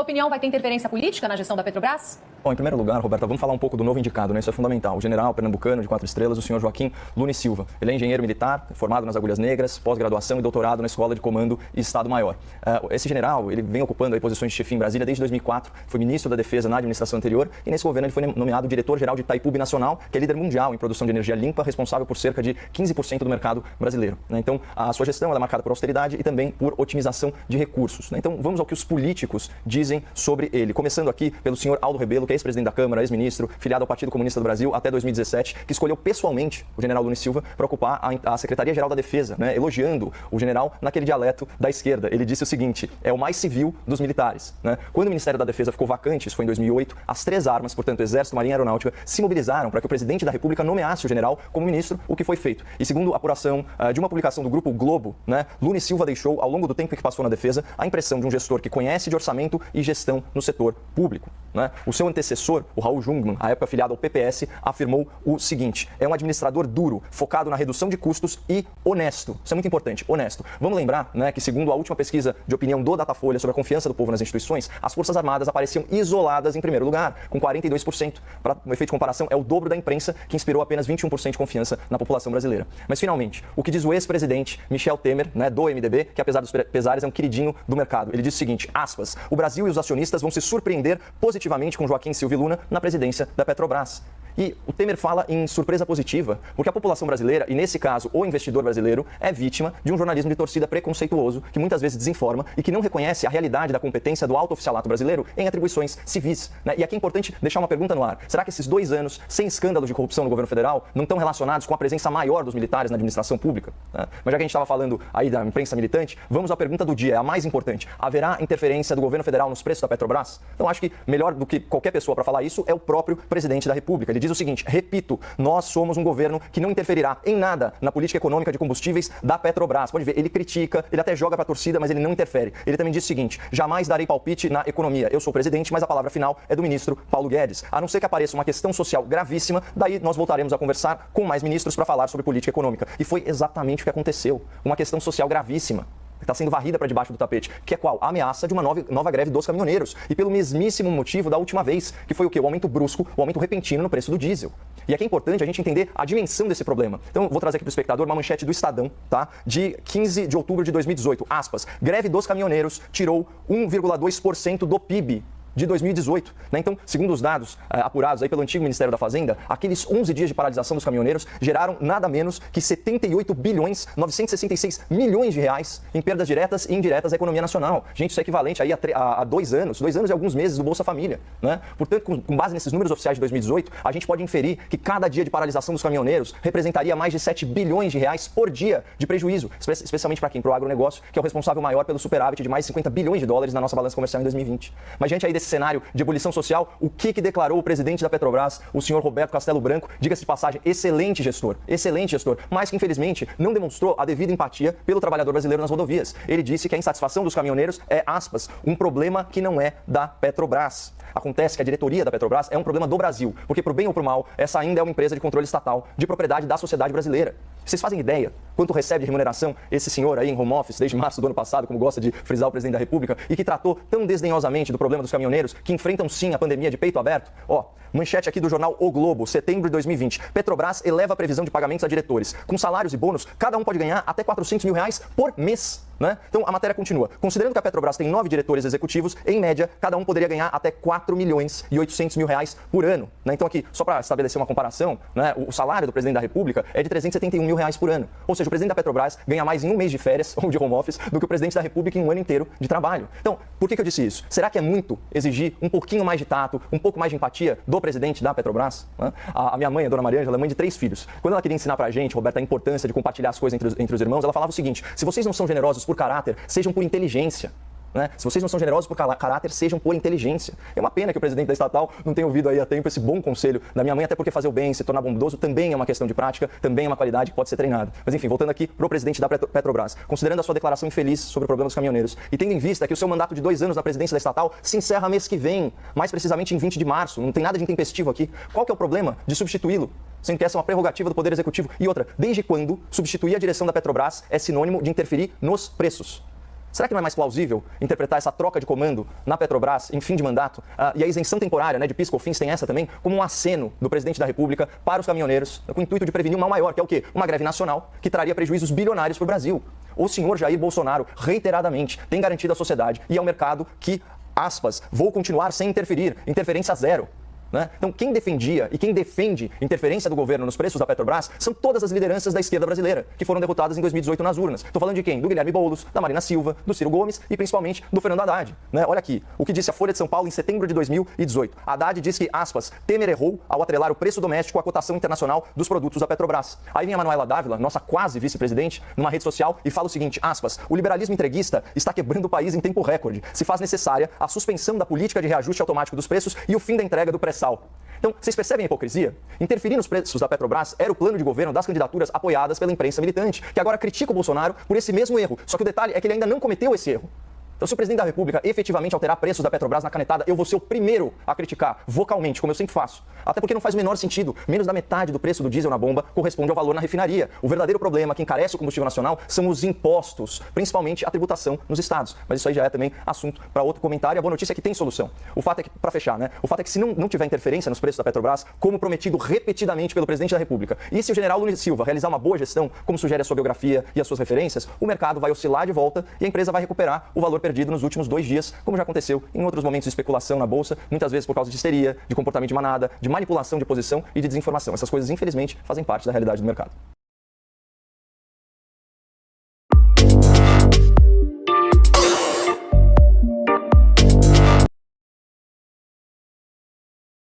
opinião, vai ter interferência política na gestão da Petrobras? Bom, em primeiro lugar, Roberta, vamos falar um pouco do novo indicado, né? Isso é fundamental. O general pernambucano de 4 estrelas, o senhor Joaquim Lune Silva. Ele é engenheiro militar, formado nas Agulhas Negras, pós-graduação e doutorado na Escola de Comando e Estado-Maior. Esse general, ele vem ocupando aí posições de chefia em Brasília desde 2004, foi ministro da Defesa na administração anterior e nesse governo ele foi nomeado diretor-geral de Itaipu Nacional, que é líder mundial em produção de energia limpa, responsável por cerca de 15% do mercado brasileiro, né? Então, a sua gestão é marcada por austeridade e também por otimização de recursos, né? Então, vamos ao que os políticos dizem sobre ele. Começando aqui pelo senhor Aldo Rebelo, que é ex-presidente da Câmara, ex-ministro, filiado ao Partido Comunista do Brasil até 2017, que escolheu pessoalmente o general Lune Silva para ocupar a Secretaria-Geral da Defesa, né? Elogiando o general naquele dialeto da esquerda. Ele disse o seguinte: é o mais civil dos militares, né? Quando o Ministério da Defesa ficou vacante, isso foi em 2008, as 3 armas, portanto, Exército, Marinha e Aeronáutica, se mobilizaram para que o presidente da República nomeasse o general como ministro, o que foi feito. E segundo a apuração de uma publicação do Grupo Globo, né, Lune Silva deixou, ao longo do tempo que passou na Defesa, a impressão de um gestor que conhece de orçamento e gestão no setor público, né? O seu antecessor, o Raul Jungmann, à época afiliado ao PPS, afirmou o seguinte: é um administrador duro, focado na redução de custos e honesto. Isso é muito importante, honesto. Vamos lembrar, né, que segundo a última pesquisa de opinião do Datafolha sobre a confiança do povo nas instituições, as Forças Armadas apareciam isoladas em primeiro lugar, com 42%. Para um efeito de comparação, é o dobro da imprensa, que inspirou apenas 21% de confiança na população brasileira. Mas, finalmente, o que diz o ex-presidente Michel Temer, né, do MDB, que apesar dos pesares é um queridinho do mercado. Ele diz o seguinte, aspas: o Brasil e os acionistas vão se surpreender positivamente com Joaquim Silva e Luna na presidência da Petrobras. E o Temer fala em surpresa positiva, porque a população brasileira, e nesse caso o investidor brasileiro, é vítima de um jornalismo de torcida preconceituoso, que muitas vezes desinforma e que não reconhece a realidade da competência do alto oficialato brasileiro em atribuições civis, né? E aqui é importante deixar uma pergunta no ar. Será que esses 2 anos sem escândalos de corrupção no governo federal não estão relacionados com a presença maior dos militares na administração pública, né? Mas já que a gente estava falando aí da imprensa militante, vamos à pergunta do dia, é a mais importante. Haverá interferência do governo federal nos preços da Petrobras? Então acho que melhor do que qualquer pessoa para falar isso é o próprio presidente da República. Ele diz o seguinte, repito, nós somos um governo que não interferirá em nada na política econômica de combustíveis da Petrobras. Pode ver, ele critica, ele até joga para a torcida, mas ele não interfere. Ele também diz o seguinte, jamais darei palpite na economia. Eu sou o presidente, mas a palavra final é do ministro Paulo Guedes. A não ser que apareça uma questão social gravíssima, daí nós voltaremos a conversar com mais ministros para falar sobre política econômica. E foi exatamente o que aconteceu. Uma questão social gravíssima que está sendo varrida para debaixo do tapete, que é qual? A ameaça de uma nova greve dos caminhoneiros. E pelo mesmíssimo motivo da última vez, que foi o quê? O aumento brusco, o aumento repentino no preço do diesel. E aqui é importante a gente entender a dimensão desse problema. Então, eu vou trazer aqui para o espectador uma manchete do Estadão, tá? De 15 de outubro de 2018, aspas, greve dos caminhoneiros tirou 1,2% do PIB de 2018. Né? Então, segundo os dados apurados aí pelo antigo Ministério da Fazenda, aqueles 11 dias de paralisação dos caminhoneiros geraram nada menos que 78 bilhões 966 milhões de reais em perdas diretas e indiretas à economia nacional. Gente, isso é equivalente aí a 2 anos e alguns meses do Bolsa Família. Né? Portanto, com base nesses números oficiais de 2018, a gente pode inferir que cada dia de paralisação dos caminhoneiros representaria mais de 7 bilhões de reais por dia de prejuízo, especialmente para quem? Para o agronegócio, que é o responsável maior pelo superávit de mais de 50 bilhões de dólares na nossa balança comercial em 2020. Mas diante aí desse cenário de ebulição social, o que declarou o presidente da Petrobras, o senhor Roberto Castelo Branco, diga-se de passagem, excelente gestor, mas que infelizmente não demonstrou a devida empatia pelo trabalhador brasileiro nas rodovias. Ele disse que a insatisfação dos caminhoneiros é, aspas, um problema que não é da Petrobras. Acontece que a diretoria da Petrobras é um problema do Brasil, porque pro bem ou pro mal, essa ainda é uma empresa de controle estatal, de propriedade da sociedade brasileira. Vocês fazem ideia quanto recebe de remuneração esse senhor aí em home office desde março do ano passado, como gosta de frisar o presidente da República, e que tratou tão desdenhosamente do problema dos caminhoneiros que enfrentam sim a pandemia de peito aberto? Ó, manchete aqui do jornal O Globo, setembro de 2020. Petrobras eleva a previsão de pagamentos a diretores. Com salários e bônus, cada um pode ganhar até 400 mil reais por mês. Né? Então a matéria continua. Considerando que a Petrobras tem 9 diretores executivos, em média, cada um poderia ganhar até 4 milhões e 800 mil reais por ano. Né? Então aqui, só para estabelecer uma comparação, né, o salário do presidente da República é de 371 mil reais por ano. Ou seja, o presidente da Petrobras ganha mais em um mês de férias ou de home office do que o presidente da República em um ano inteiro de trabalho. Então, por que eu disse isso? Será que é muito exigir um pouquinho mais de tato, um pouco mais de empatia do presidente da Petrobras? Né? A minha mãe, a dona Mariângela, é mãe de 3 filhos. Quando ela queria ensinar pra gente, Roberta, a importância de compartilhar as coisas entre os irmãos, ela falava o seguinte: se vocês não são generosos por caráter, sejam por inteligência. Né? Se vocês não são generosos por caráter, sejam por inteligência. É uma pena que o presidente da estatal não tenha ouvido aí a tempo esse bom conselho da minha mãe, até porque fazer o bem, se tornar bondoso, também é uma questão de prática, também é uma qualidade que pode ser treinada. Mas enfim, voltando aqui para o presidente da Petrobras, considerando a sua declaração infeliz sobre o problema dos caminhoneiros e tendo em vista que o seu mandato de 2 anos na presidência da estatal se encerra mês que vem, mais precisamente em 20 de março, não tem nada de intempestivo aqui, qual que é o problema de substituí-lo? Sendo que essa é uma prerrogativa do Poder Executivo. E outra, desde quando substituir a direção da Petrobras é sinônimo de interferir nos preços? Será que não é mais plausível interpretar essa troca de comando na Petrobras em fim de mandato e a isenção temporária, né, de PIS e COFINS tem essa também, como um aceno do presidente da República para os caminhoneiros, com o intuito de prevenir um mal maior, que é o quê? Uma greve nacional que traria prejuízos bilionários para o Brasil. O senhor Jair Bolsonaro, reiteradamente, tem garantido à sociedade e ao mercado que, aspas, vou continuar sem interferir, interferência zero. Né? Então, quem defendia e quem defende interferência do governo nos preços da Petrobras são todas as lideranças da esquerda brasileira, que foram derrotadas em 2018 nas urnas. Estou falando de quem? Do Guilherme Boulos, da Marina Silva, do Ciro Gomes e principalmente do Fernando Haddad. Né? Olha aqui, o que disse a Folha de São Paulo em setembro de 2018. Haddad diz que, aspas, Temer errou ao atrelar o preço doméstico à cotação internacional dos produtos da Petrobras. Aí vem a Manuela Dávila, nossa quase vice-presidente, numa rede social e fala o seguinte, aspas, o liberalismo entreguista está quebrando o país em tempo recorde. Se faz necessária a suspensão da política de reajuste automático dos preços e o fim da entrega do pré-sal. Então, vocês percebem a hipocrisia? Interferir nos preços da Petrobras era o plano de governo das candidaturas apoiadas pela imprensa militante, que agora critica o Bolsonaro por esse mesmo erro. Só que o detalhe é que ele ainda não cometeu esse erro. Então, se o presidente da República efetivamente alterar preços da Petrobras na canetada, eu vou ser o primeiro a criticar, vocalmente, como eu sempre faço. Até porque não faz o menor sentido. Menos da metade do preço do diesel na bomba corresponde ao valor na refinaria. O verdadeiro problema que encarece o combustível nacional são os impostos, principalmente a tributação nos estados. Mas isso aí já é também assunto para outro comentário. A boa notícia é que tem solução. O fato é que, para fechar, né? O fato é que se não tiver interferência nos preços da Petrobras, como prometido repetidamente pelo presidente da República, e se o general Lula Silva realizar uma boa gestão, como sugere a sua biografia e as suas referências, o mercado vai oscilar de volta e a empresa vai recuperar o valor perdido nos últimos 2 dias, como já aconteceu em outros momentos de especulação na Bolsa, muitas vezes por causa de histeria, de comportamento de manada, de manipulação de posição e de desinformação. Essas coisas, infelizmente, fazem parte da realidade do mercado.